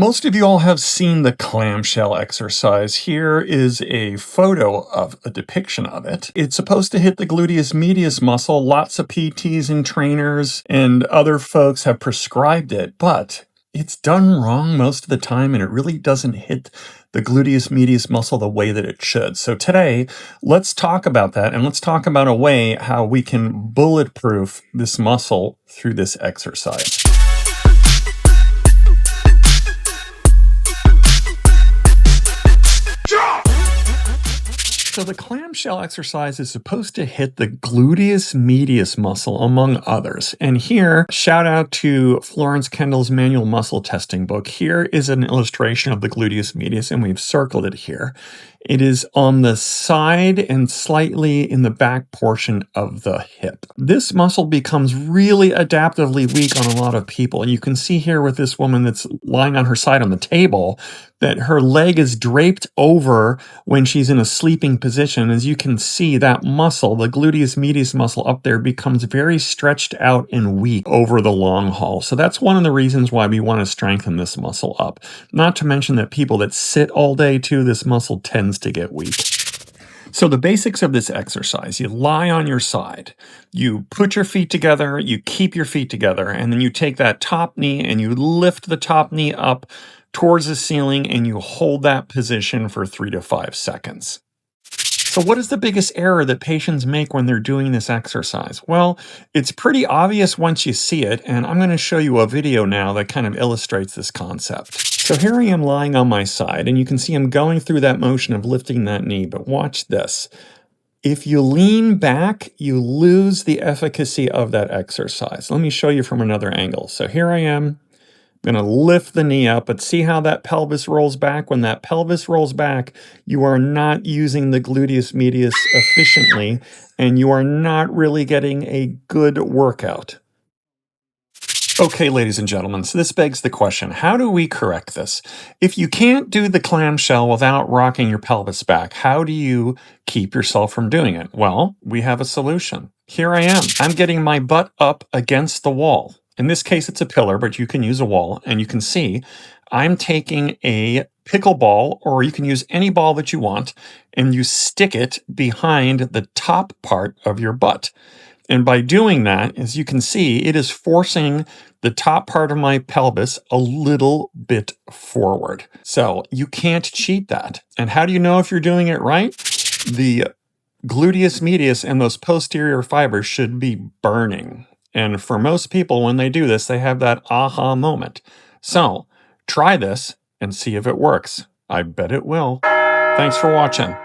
Most of you all have seen the clamshell exercise. Here is a photo of a depiction of it. It's supposed to hit the gluteus medius muscle. Lots of PTs and trainers and other folks have prescribed it, but it's done wrong most of the time, and it really doesn't hit the gluteus medius muscle the way that it should. So today, let's talk about that, and let's talk about a way how we can bulletproof this muscle through this exercise. So the clamshell exercise is supposed to hit the gluteus medius muscle, among others. And here, shout out to Florence Kendall's manual muscle testing book. Here is an illustration of the gluteus medius, and we've circled it here. It is on the side and slightly in the back portion of the hip. This muscle becomes really adaptively weak on a lot of people. And you can see here with this woman that's lying on her side on the table that her leg is draped over when she's in a sleeping position. As you can see, that muscle, the gluteus medius muscle up there, becomes very stretched out and weak over the long haul. So that's one of the reasons why we want to strengthen this muscle up. Not to mention that people that sit all day too, this muscle tends to get weak. So the basics of this exercise: you lie on your side, you put your feet together, you keep your feet together, and then you take that top knee and you lift the top knee up towards the ceiling and you hold that position for 3 to 5 seconds. So what is the biggest error that patients make when they're doing this exercise? Well, it's pretty obvious once you see it, and I'm going to show you a video now that kind of illustrates this concept. So here I am lying on my side, and you can see I'm going through that motion of lifting that knee, but watch this. If you lean back, you lose the efficacy of that exercise. Let me show you from another angle. So here I am. I'm going to lift the knee up, but see how that pelvis rolls back? When that pelvis rolls back, you are not using the gluteus medius efficiently, and you are not really getting a good workout. Okay, ladies and gentlemen, so this begs the question, how do we correct this? If you can't do the clamshell without rocking your pelvis back, how do you keep yourself from doing it? Well, we have a solution. Here I am. I'm getting my butt up against the wall. In this case, it's a pillar, but you can use a wall, and you can see I'm taking a pickleball, or you can use any ball that you want, and you stick it behind the top part of your butt. And by doing that, as you can see, it is forcing the top part of my pelvis a little bit forward. So you can't cheat that. And how do you know if you're doing it right? The gluteus medius and those posterior fibers should be burning. And for most people, when they do this, they have that aha moment. So try this and see if it works. I bet it will. Thanks for watching.